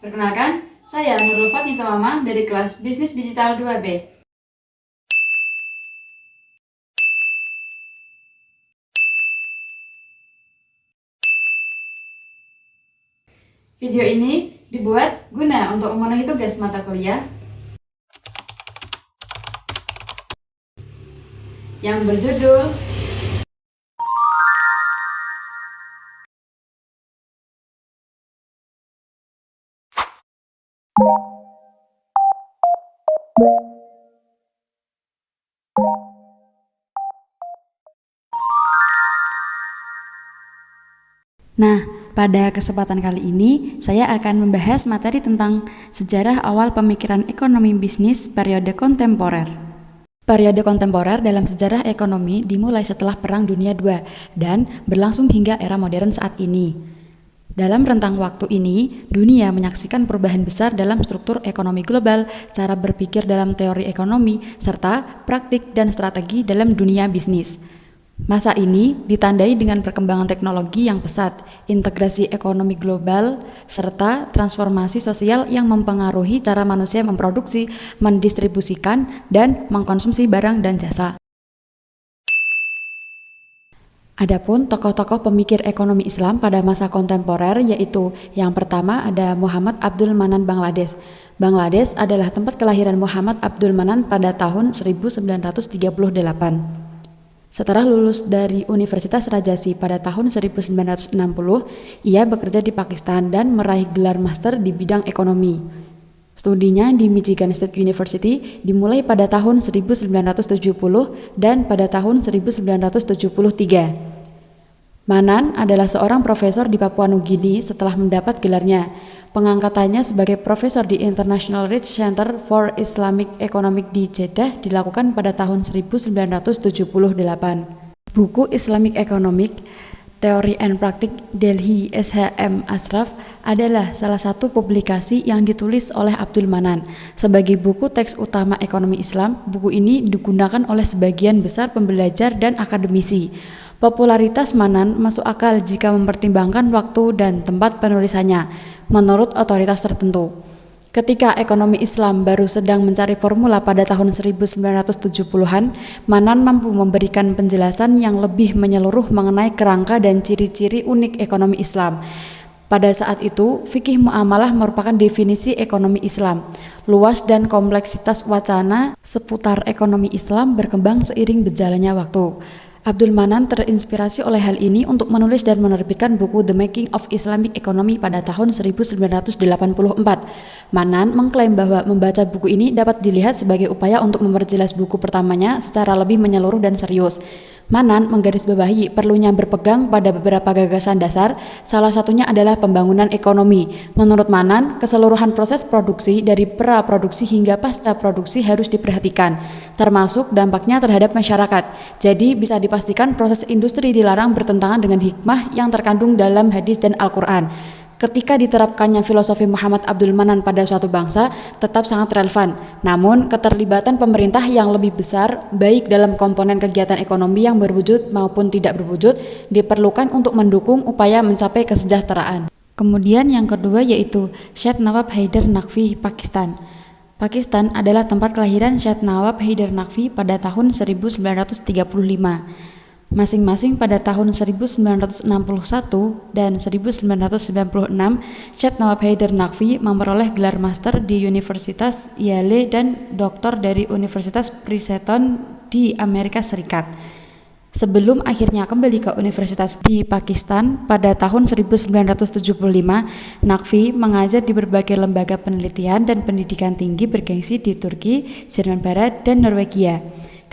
Perkenalkan, saya Nurul Fatnita Mama dari kelas Bisnis Digital 2B. Video ini dibuat guna untuk memenuhi tugas mata kuliah yang berjudul Nah, pada kesempatan kali ini saya akan membahas materi tentang sejarah awal pemikiran ekonomi bisnis periode kontemporer. Periode kontemporer dalam sejarah ekonomi dimulai setelah Perang Dunia II dan berlangsung hingga era modern saat ini. Dalam rentang waktu ini, dunia menyaksikan perubahan besar dalam struktur ekonomi global, cara berpikir dalam teori ekonomi, serta praktik dan strategi dalam dunia bisnis. Masa ini ditandai dengan perkembangan teknologi yang pesat, integrasi ekonomi global, serta transformasi sosial yang mempengaruhi cara manusia memproduksi, mendistribusikan, dan mengkonsumsi barang dan jasa. Adapun tokoh-tokoh pemikir ekonomi Islam pada masa kontemporer yaitu yang pertama ada Muhammad Abdul Manan Bangladesh. Bangladesh adalah tempat kelahiran Muhammad Abdul Manan pada tahun 1938. Setelah lulus dari Universitas Rajasi pada tahun 1960, ia bekerja di Pakistan dan meraih gelar master di bidang ekonomi. Studinya di Michigan State University dimulai pada tahun 1970 dan pada tahun 1973. Manan adalah seorang profesor di Papua Nugini setelah mendapat gelarnya. Pengangkatannya sebagai profesor di International Research Center for Islamic Economics di Jeddah dilakukan pada tahun 1978. Buku Islamic Economic Theory and Practice Delhi SHM Ashraf adalah salah satu publikasi yang ditulis oleh Abdul Manan. Sebagai buku teks utama ekonomi Islam, buku ini digunakan oleh sebagian besar pembelajar dan akademisi. Popularitas Manan masuk akal jika mempertimbangkan waktu dan tempat penulisannya, menurut otoritas tertentu. Ketika ekonomi Islam baru sedang mencari formula pada tahun 1970-an, Manan mampu memberikan penjelasan yang lebih menyeluruh mengenai kerangka dan ciri-ciri unik ekonomi Islam. Pada saat itu, fikih muamalah merupakan definisi ekonomi Islam. Luas dan kompleksitas wacana seputar ekonomi Islam berkembang seiring berjalannya waktu. Abdul Manan terinspirasi oleh hal ini untuk menulis dan menerbitkan buku The Making of Islamic Economy pada tahun 1984. Manan mengklaim bahwa membaca buku ini dapat dilihat sebagai upaya untuk memperjelas buku pertamanya secara lebih menyeluruh dan serius. Manan menggarisbawahi perlunya berpegang pada beberapa gagasan dasar, salah satunya adalah pembangunan ekonomi. Menurut Manan, keseluruhan proses produksi dari pra-produksi hingga pasca produksi harus diperhatikan, termasuk dampaknya terhadap masyarakat. Jadi bisa dipastikan proses industri dilarang bertentangan dengan hikmah yang terkandung dalam hadis dan Al-Quran. Ketika diterapkannya filosofi Muhammad Abdul Manan pada suatu bangsa tetap sangat relevan. Namun, keterlibatan pemerintah yang lebih besar, baik dalam komponen kegiatan ekonomi yang berwujud maupun tidak berwujud, diperlukan untuk mendukung upaya mencapai kesejahteraan. Kemudian yang kedua yaitu Syed Nawab Haider Naqvi, Pakistan. Pakistan adalah tempat kelahiran Syed Nawab Haider Naqvi pada tahun 1935. Masing-masing pada tahun 1961 dan 1996, Syed Nawab Haider Naqvi memperoleh gelar master di Universitas Yale dan doktor dari Universitas Princeton di Amerika Serikat. Sebelum akhirnya kembali ke universitas di Pakistan pada tahun 1975, Naqvi mengajar di berbagai lembaga penelitian dan pendidikan tinggi bergengsi di Turki, Jerman Barat, dan Norwegia.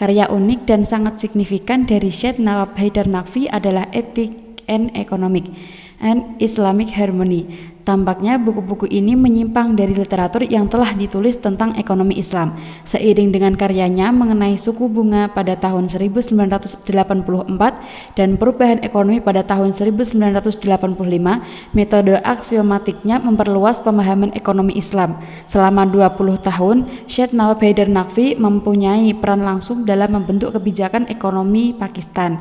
Karya unik dan sangat signifikan dari Syed Nawab Haider Naqvi adalah Ethics and Economics and Islamic Harmony. Tampaknya buku-buku ini menyimpang dari literatur yang telah ditulis tentang ekonomi Islam. Seiring dengan karyanya mengenai suku bunga pada tahun 1984 dan perubahan ekonomi pada tahun 1985, metode aksiomatiknya memperluas pemahaman ekonomi Islam. Selama 20 tahun, Syed Nawab Haider Naqvi mempunyai peran langsung dalam membentuk kebijakan ekonomi Pakistan.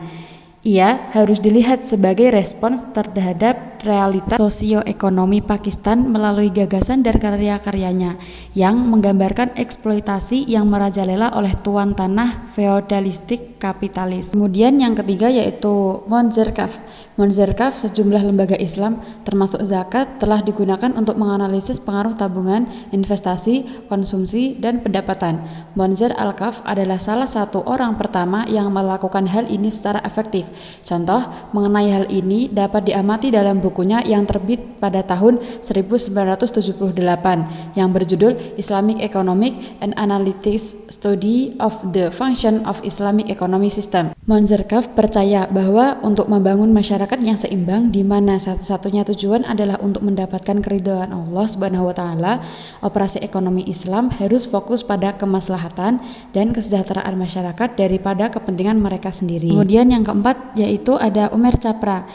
Ia harus dilihat sebagai respons terhadap realitas sosioekonomi Pakistan melalui gagasan dan karya-karyanya yang menggambarkan eksploitasi yang merajalela oleh tuan tanah feodalistik kapitalis. Kemudian yang ketiga yaitu Monzerkaf. Monzerkaf, sejumlah lembaga Islam termasuk zakat telah digunakan untuk menganalisis pengaruh tabungan, investasi, konsumsi, dan pendapatan. Monzer Al-Kaf adalah salah satu orang pertama yang melakukan hal ini secara efektif. Contoh mengenai hal ini dapat diamati dalam bukunya yang terbit pada tahun 1978 yang berjudul Islamic Economic and Analytics Study of the Function of Islamic Economic System. Monzerkaf percaya bahwa untuk membangun masyarakat yang seimbang di mana satu-satunya tujuan adalah untuk mendapatkan keridhaan Allah Subhanahu wa taala, operasi ekonomi Islam harus fokus pada kemaslahatan dan kesejahteraan masyarakat daripada kepentingan mereka sendiri. Kemudian yang keempat yaitu ada Umair Chapra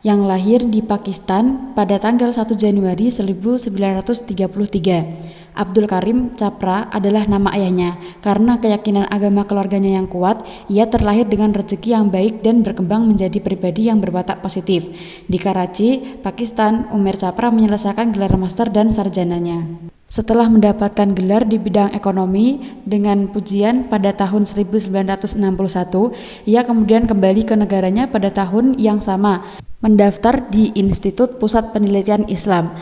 yang lahir di Pakistan pada tanggal 1 Januari 1933. Abdul Karim Chapra adalah nama ayahnya. Karena keyakinan agama keluarganya yang kuat, ia terlahir dengan rezeki yang baik dan berkembang menjadi pribadi yang berwatak positif. Di Karachi, Pakistan, Umair Chapra menyelesaikan gelar master dan sarjananya. Setelah mendapatkan gelar di bidang ekonomi dengan pujian pada tahun 1961, ia kemudian kembali ke negaranya pada tahun yang sama, mendaftar di Institut Pusat Penelitian Islam.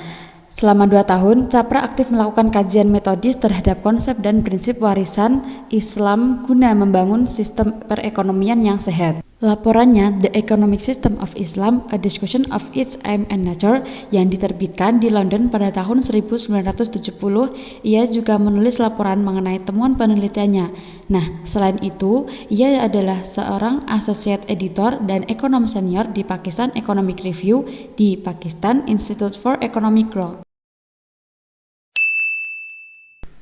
Selama 2 tahun, Chapra aktif melakukan kajian metodis terhadap konsep dan prinsip warisan Islam guna membangun sistem perekonomian yang sehat. Laporannya The Economic System of Islam, A Discussion of Its Aim and Nature yang diterbitkan di London pada tahun 1970, ia juga menulis laporan mengenai temuan penelitiannya. Nah, selain itu, ia adalah seorang associate editor dan ekonom senior di Pakistan Economic Review di Pakistan Institute for Economic Growth.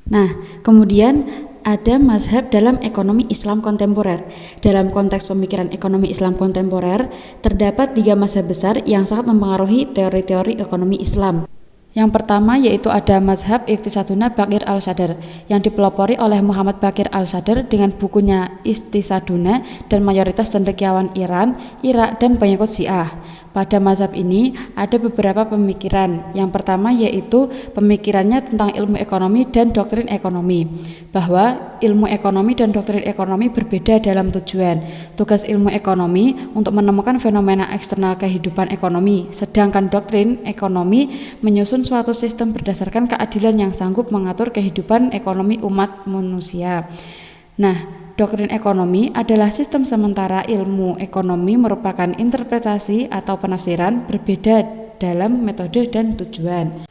Nah, kemudian ada mazhab dalam ekonomi Islam kontemporer. Dalam konteks pemikiran ekonomi Islam kontemporer, terdapat 3 mazhab besar yang sangat mempengaruhi teori-teori ekonomi Islam. Yang pertama yaitu ada mazhab Iqtisaduna Baqir al-Sadr yang dipelopori oleh Muhammad Baqir al-Sadr dengan bukunya Iqtisaduna dan mayoritas cendekiawan Iran, Irak, dan pengikut Syiah. Pada mazhab ini ada beberapa pemikiran. Yang pertama yaitu pemikirannya tentang ilmu ekonomi dan doktrin ekonomi, bahwa ilmu ekonomi dan doktrin ekonomi berbeda dalam tujuan. Tugas ilmu ekonomi untuk menemukan fenomena eksternal kehidupan ekonomi, sedangkan doktrin ekonomi menyusun suatu sistem berdasarkan keadilan yang sanggup mengatur kehidupan ekonomi umat manusia. Nah, doktrin ekonomi adalah sistem sementara ilmu ekonomi merupakan interpretasi atau penafsiran berbeda dalam metode dan tujuan.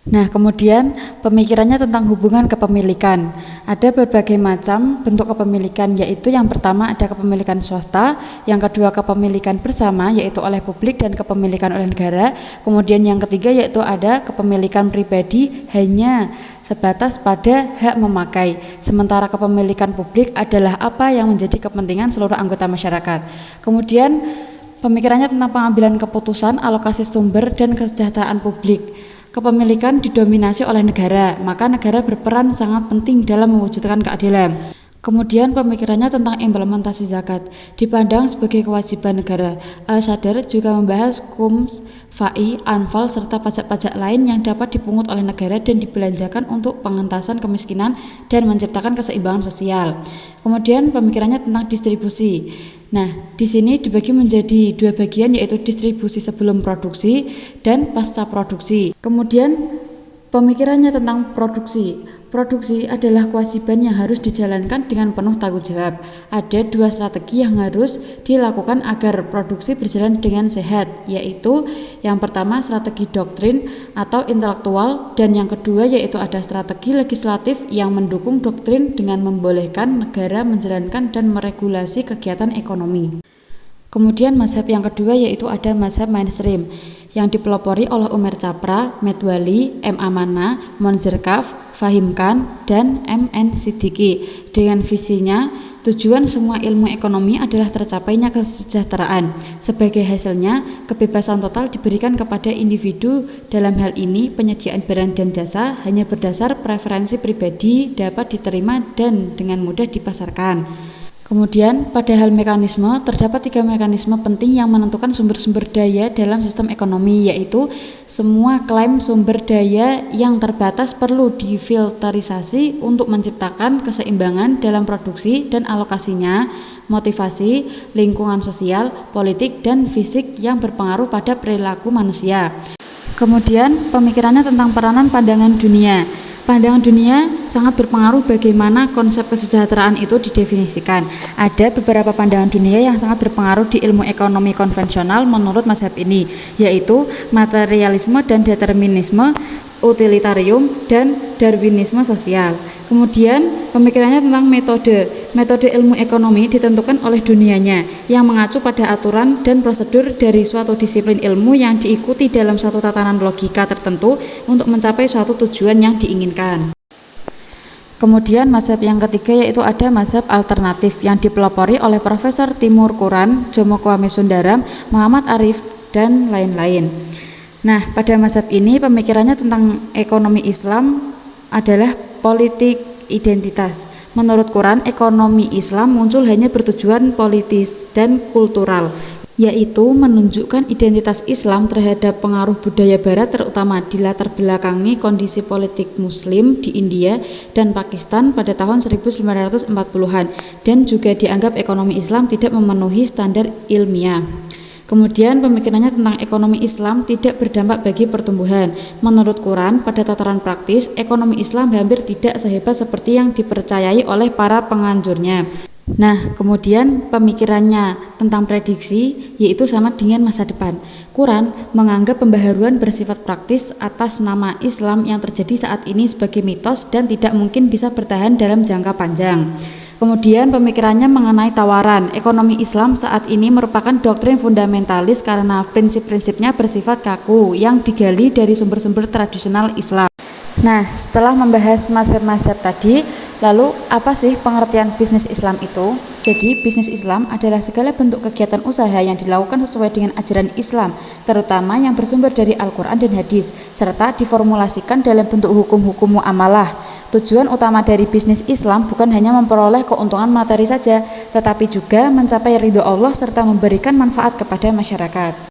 Nah, kemudian pemikirannya tentang hubungan kepemilikan. Ada berbagai macam bentuk kepemilikan, yaitu yang pertama ada kepemilikan swasta, yang kedua kepemilikan bersama yaitu oleh publik dan kepemilikan oleh negara. Kemudian yang ketiga yaitu ada kepemilikan pribadi hanya sebatas pada hak memakai. Sementara kepemilikan publik adalah apa yang menjadi kepentingan seluruh anggota masyarakat. Kemudian pemikirannya tentang pengambilan keputusan, alokasi sumber dan kesejahteraan publik. Kepemilikan didominasi oleh negara, maka negara berperan sangat penting dalam mewujudkan keadilan. Kemudian pemikirannya tentang implementasi zakat dipandang sebagai kewajiban negara. Al-Sadr juga membahas khums, fai, anfal serta pajak-pajak lain yang dapat dipungut oleh negara dan dibelanjakan untuk pengentasan kemiskinan dan menciptakan keseimbangan sosial. Kemudian pemikirannya tentang distribusi. Nah, di sini dibagi menjadi 2 bagian yaitu distribusi sebelum produksi dan pasca produksi. Kemudian pemikirannya tentang produksi. Produksi adalah kewajiban yang harus dijalankan dengan penuh tanggung jawab. Ada 2 strategi yang harus dilakukan agar produksi berjalan dengan sehat, yaitu yang pertama strategi doktrin atau intelektual, dan yang kedua yaitu ada strategi legislatif yang mendukung doktrin dengan membolehkan negara menjalankan dan meregulasi kegiatan ekonomi. Kemudian mazhab yang kedua yaitu ada mazhab mainstream yang dipelopori oleh Umair Chapra, Medwali, M. Amana, Monzerkaf, Fahim Khan, dan M.N. Siddiqui. Dengan visinya, tujuan semua ilmu ekonomi adalah tercapainya kesejahteraan. Sebagai hasilnya, kebebasan total diberikan kepada individu. Dalam hal ini, penyediaan barang dan jasa hanya berdasar preferensi pribadi dapat diterima dan dengan mudah dipasarkan. Kemudian, pada hal mekanisme, terdapat 3 mekanisme penting yang menentukan sumber-sumber daya dalam sistem ekonomi, yaitu semua klaim sumber daya yang terbatas perlu difilterisasi untuk menciptakan keseimbangan dalam produksi dan alokasinya, motivasi, lingkungan sosial, politik, dan fisik yang berpengaruh pada perilaku manusia. Kemudian, pemikirannya tentang peranan pandangan dunia. Pandangan dunia sangat berpengaruh bagaimana konsep kesejahteraan itu didefinisikan. Ada beberapa pandangan dunia yang sangat berpengaruh di ilmu ekonomi konvensional menurut mazhab ini, yaitu materialisme dan determinisme, utilitarium, dan darwinisme sosial. Kemudian pemikirannya tentang metode ilmu ekonomi ditentukan oleh dunianya yang mengacu pada aturan dan prosedur dari suatu disiplin ilmu yang diikuti dalam suatu tatanan logika tertentu untuk mencapai suatu tujuan yang diinginkan. Kemudian mazhab yang ketiga yaitu ada mazhab alternatif yang dipelopori oleh Profesor Timur Quran, Jomo Kwame Sundaram, Muhammad Arif, dan lain-lain. Nah, pada mazhab ini pemikirannya tentang ekonomi Islam adalah politik identitas. Menurut Quran, ekonomi Islam muncul hanya bertujuan politis dan kultural, yaitu menunjukkan identitas Islam terhadap pengaruh budaya Barat, terutama di latar belakangi kondisi politik Muslim di India dan Pakistan pada tahun 1940-an, dan juga dianggap ekonomi Islam tidak memenuhi standar ilmiah. Kemudian pemikirannya tentang ekonomi Islam tidak berdampak bagi pertumbuhan. Menurut Quran, pada tataran praktis, ekonomi Islam hampir tidak sehebat seperti yang dipercayai oleh para penganjurnya. Nah, kemudian pemikirannya tentang prediksi yaitu sama dengan masa depan. Quran menganggap pembaharuan bersifat praktis atas nama Islam yang terjadi saat ini sebagai mitos dan tidak mungkin bisa bertahan dalam jangka panjang. Kemudian pemikirannya mengenai tawaran. Ekonomi Islam saat ini merupakan doktrin fundamentalis karena prinsip-prinsipnya bersifat kaku yang digali dari sumber-sumber tradisional Islam. Nah, setelah membahas mazhab-mazhab tadi, lalu apa sih pengertian bisnis Islam itu? Jadi, bisnis Islam adalah segala bentuk kegiatan usaha yang dilakukan sesuai dengan ajaran Islam, terutama yang bersumber dari Al-Quran dan Hadis, serta diformulasikan dalam bentuk hukum-hukum muamalah. Tujuan utama dari bisnis Islam bukan hanya memperoleh keuntungan materi saja, tetapi juga mencapai ridho Allah serta memberikan manfaat kepada masyarakat.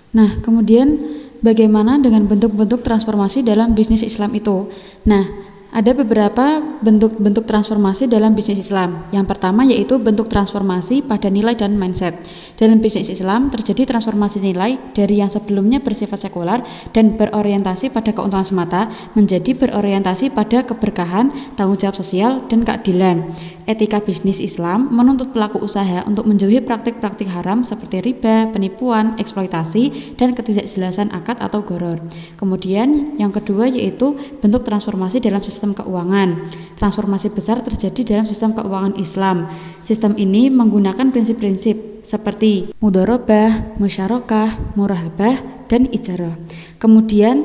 Nah, kemudian bagaimana dengan bentuk-bentuk transformasi dalam bisnis Islam itu? Nah, ada beberapa bentuk-bentuk transformasi dalam bisnis Islam. Yang pertama yaitu bentuk transformasi pada nilai dan mindset. Dalam bisnis Islam terjadi transformasi nilai dari yang sebelumnya bersifat sekular dan berorientasi pada keuntungan semata menjadi berorientasi pada keberkahan, tanggung jawab sosial, dan keadilan. Etika bisnis Islam menuntut pelaku usaha untuk menjauhi praktik-praktik haram seperti riba, penipuan, eksploitasi, dan ketidakjelasan akad atau gharar. Kemudian yang kedua yaitu bentuk transformasi dalam sistem keuangan. Transformasi besar terjadi dalam sistem keuangan Islam. Sistem ini menggunakan prinsip-prinsip seperti mudharabah, musyarakah, murahabah, dan ijarah. Kemudian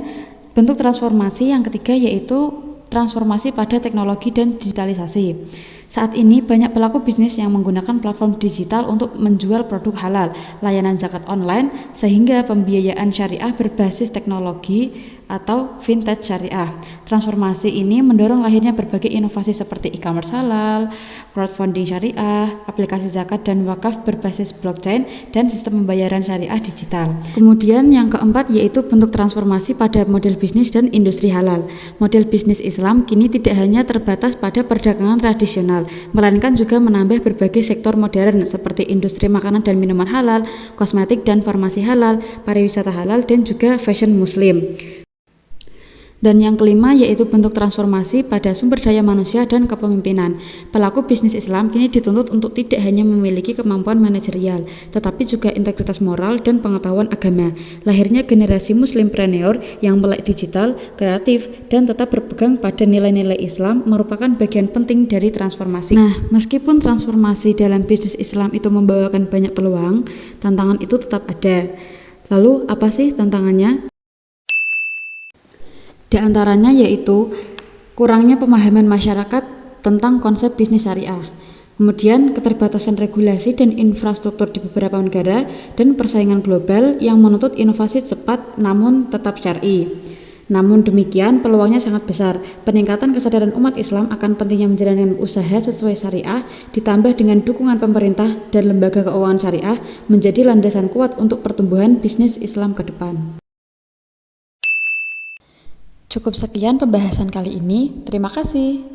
bentuk transformasi yang ketiga yaitu transformasi pada teknologi dan digitalisasi. Saat ini banyak pelaku bisnis yang menggunakan platform digital untuk menjual produk halal, layanan zakat online, sehingga pembiayaan syariah berbasis teknologi atau vintage syariah. Transformasi ini mendorong lahirnya berbagai inovasi seperti e-commerce halal, crowdfunding syariah, aplikasi zakat dan wakaf berbasis blockchain, dan sistem pembayaran syariah digital. Kemudian yang keempat yaitu bentuk transformasi pada model bisnis dan industri halal. Model bisnis Islam kini tidak hanya terbatas pada perdagangan tradisional, melainkan juga menambah berbagai sektor modern seperti industri makanan dan minuman halal, kosmetik dan farmasi halal, pariwisata halal, dan juga fashion muslim. Dan yang kelima yaitu bentuk transformasi pada sumber daya manusia dan kepemimpinan. Pelaku bisnis Islam kini dituntut untuk tidak hanya memiliki kemampuan manajerial, tetapi juga integritas moral dan pengetahuan agama. Lahirnya generasi muslimpreneur yang melek digital, kreatif, dan tetap berpegang pada nilai-nilai Islam merupakan bagian penting dari transformasi. Nah, meskipun transformasi dalam bisnis Islam itu membawakan banyak peluang, tantangan itu tetap ada. Lalu, apa sih tantangannya? Di antaranya yaitu kurangnya pemahaman masyarakat tentang konsep bisnis syariah, kemudian keterbatasan regulasi dan infrastruktur di beberapa negara, dan persaingan global yang menuntut inovasi cepat namun tetap syar'i. Namun demikian, peluangnya sangat besar. Peningkatan kesadaran umat Islam akan pentingnya menjalankan usaha sesuai syariah, ditambah dengan dukungan pemerintah dan lembaga keuangan syariah, menjadi landasan kuat untuk pertumbuhan bisnis Islam ke depan. Cukup sekian pembahasan kali ini. Terima kasih.